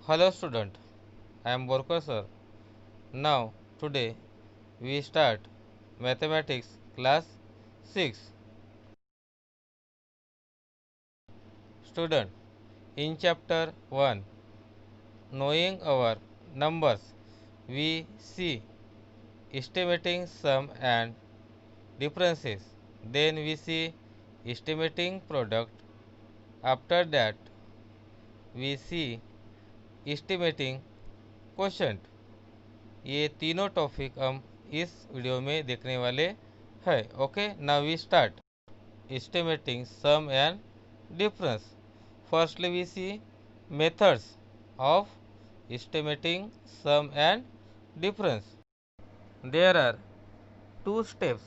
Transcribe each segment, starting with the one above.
Hello student, I am Borkar sir. Now today we start mathematics class 6. Student, in chapter 1, knowing our numbers, we see estimating sum and differences. Then we see estimating product. After that we see estimating quotient. ये तीनों topic हम इस video में देखने वाले हैं. Okay, now we start estimating sum and difference. Firstly we see methods of estimating sum and difference. There are two steps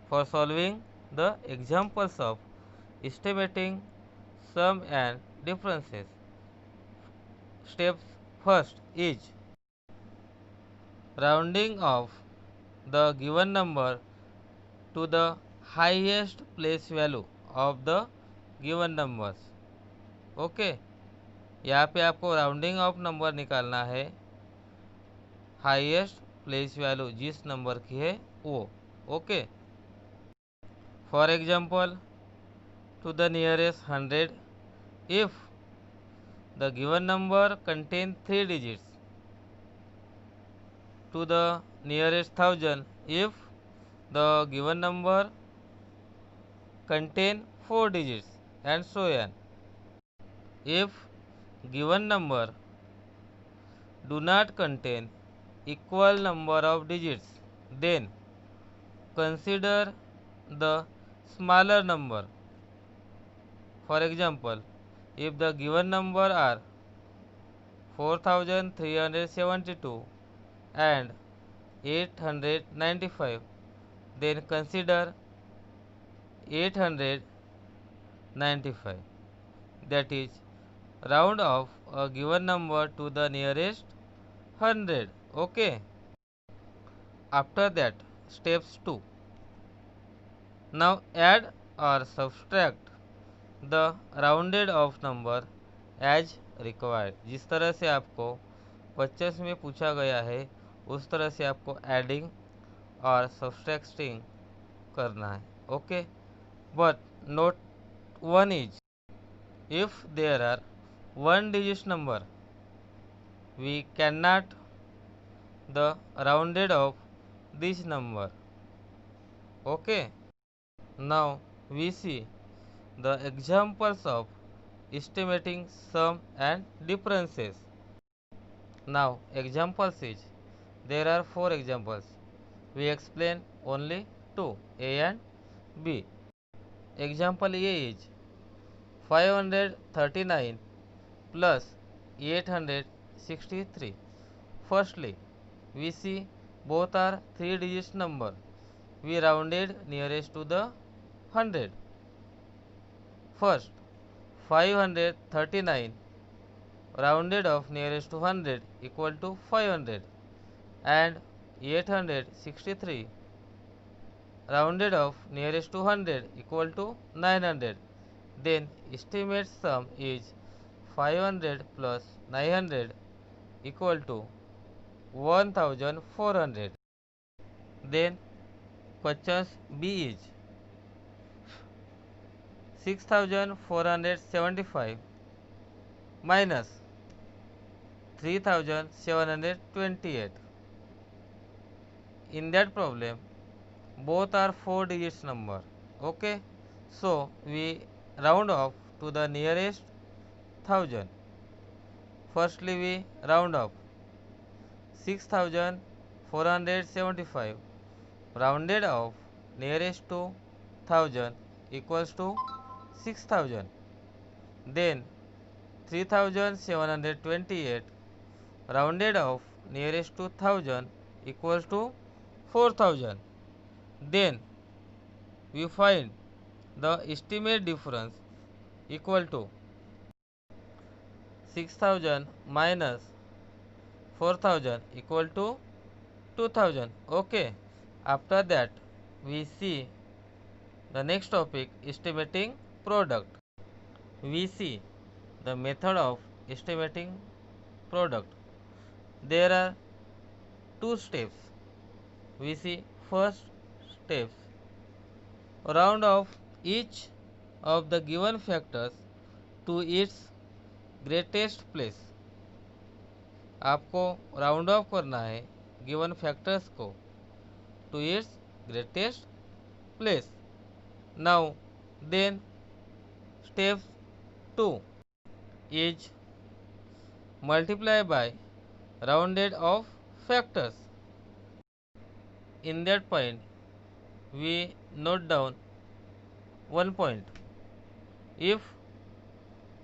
for solving the examples of estimating sum and differences. Steps first is rounding off the given number to the highest place value of the given numbers. Okay, यहाँ पे आपको rounding off number निकालना है highest place value जिस number की है वो. Okay, for example to the nearest 100 if the given number contain 3 digits, to the nearest 1000 if the given number contain 4 digits, and so on. If given number do not contain equal number of digits, then consider the smaller number. For example, if the given number are 4372 and 895, then consider 895, that is round off a given number to the nearest 100. Okay, after that steps 2. Now add or subtract the rounded off number as required. जिस तरह से आपको 50 में पूछा गया है उस तरह से आपको एडिंग और सब्सट्रैक्टिंग करना है. Okay, but note one is if there are one digit number, we cannot the rounded of this number. Okay, now we see the examples of estimating sum and differences. Now examples is there are 4 examples. We explain only 2, A and B. Example A is 539 plus 863. Firstly, we see both are 3 digits number. We rounded nearest to the 100. First, 539 rounded off nearest to 100 equal to 500, and 863 rounded off nearest to 100 equal to 900. Then estimate sum is 500 plus 900 equal to 1400. Then question B is 6475 minus 3728. In that problem both are 4 digits number. Okay, so we round off to the nearest 1000. Firstly we round off 6475 rounded off nearest to 1000 equals to 6000. Then 3728 rounded off nearest to 1000 equals to 4000. Then we find the estimate difference equal to 6000 minus 4000 equal to 2000. Okay, after that we see the next topic, estimating product. We see the method of estimating product. There are two steps. We see first steps. Round off each of the given factors to its greatest place. आपको round off करना है given factors को to its greatest place. Now then step 2 is multiply by rounded off factors. In that point we note down one point. If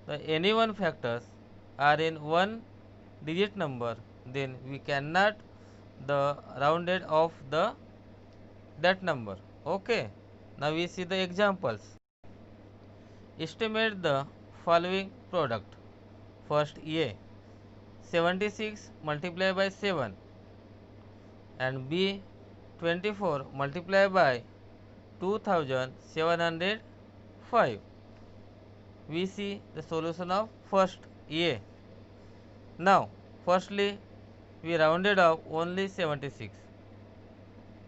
the any one factors are in one digit number, then we cannot the rounded off the that number. Okay, now we see the examples. Estimate the following product. First A, 76 multiplied by 7, and B, 24 multiplied by 2705. We see the solution of first A. Now firstly we rounded off only 76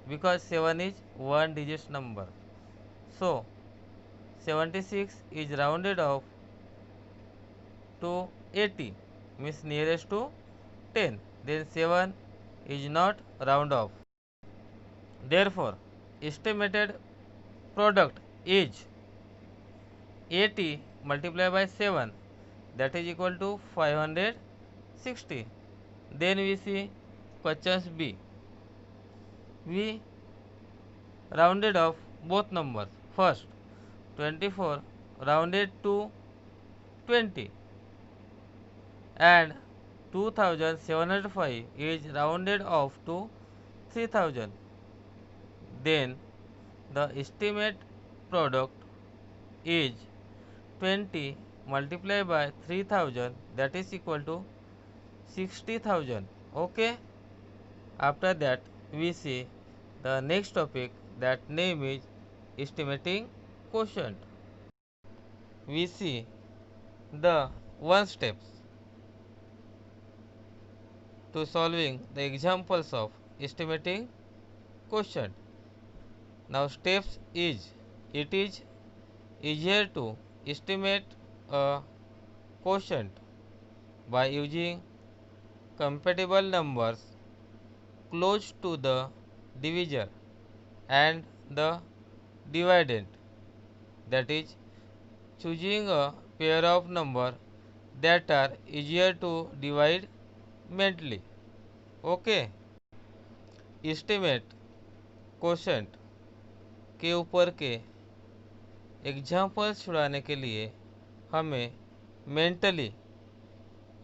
because 7 is one digit number. So 76 is rounded off to 80, means nearest to 10. Then 7 is not round off. Therefore estimated product is 80 multiplied by 7, that is equal to 560. Then we see questions B. We rounded off both numbers. First 24 rounded to 20 and 2705 is rounded off to 3000. Then the estimate product is 20 multiplied by 3000, that is equal to 60,000. Okay, after that we see the next topic, that name is estimating quotient. We see the one steps to solving the examples of estimating quotient. Now steps is, it is easier to estimate a quotient by using compatible numbers close to the divisor and the dividend, that is choosing a pair of numbers that are easier to divide mentally. Okay, estimate quotient के ऊपर के examples छुड़ाने के लिए हमें mentally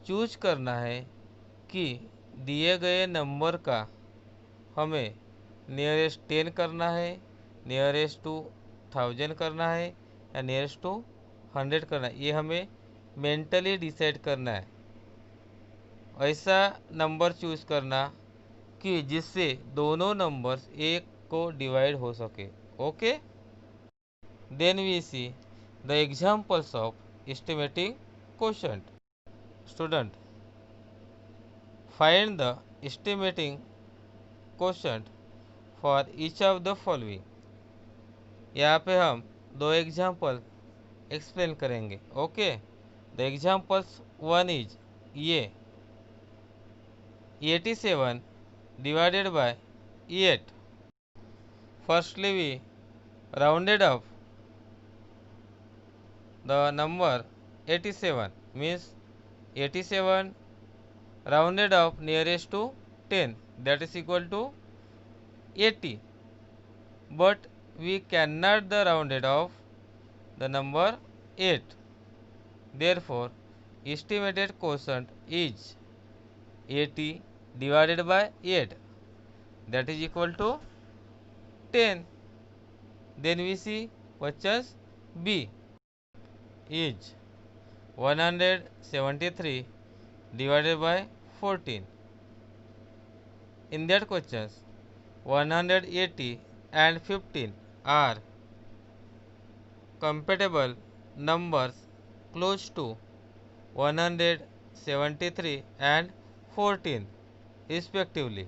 choose करना है कि दिए गए नंबर का हमें नियरेस्ट 10 करना है, नियरेस्ट टू 1000 करना है या नियरेस्ट टू 100 करना है. ये हमें मेंटली डिसाइड करना है. ऐसा नंबर चूज करना कि जिससे दोनों नंबर्स एक को डिवाइड हो सके. Okay, then we see the examples of estimating quotient. Student, find the estimating quotient for each of the following. यहाँ पे हम दो एग्जाम्पल एक्सप्लेन करेंगे. Okay, the examples one is ये 87 divided by 8. Firstly we rounded up the number 87, means 87 rounded up nearest to 10, that is equal to 80, but we cannot the rounded off the number 8. Therefore estimated quotient is 80 divided by 8, that is equal to 10. Then we see questions B is 173 divided by 14. In that questions 180 and 15 are compatible numbers close to 73 and 14 respectively.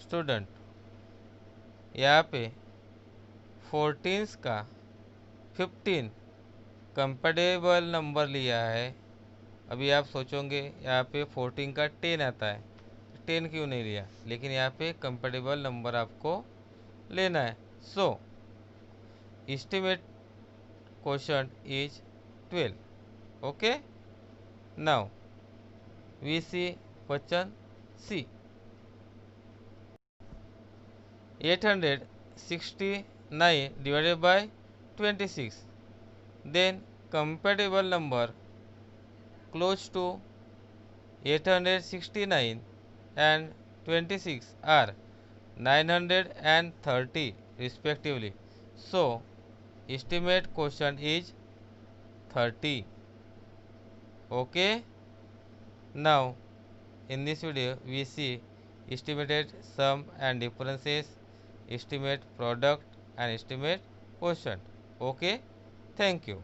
Student, यहाँ पे 14 का 15 compatible number लिया है। अभी आप सोचोगे यहाँ पे 14 का 10 आता है, 10 क्यों नहीं लिया, लेकिन यहाँ पे कंपेटिबल नंबर आपको लेना है। So estimate quotient is 12। Okay, now we see question C. 869 divided by 26, then compatible number close to 869 and 26 are 930 respectively. So estimate quotient is 30. Okay, now in this video we see estimated sum and differences, estimate product and estimate quotient. Okay, thank you.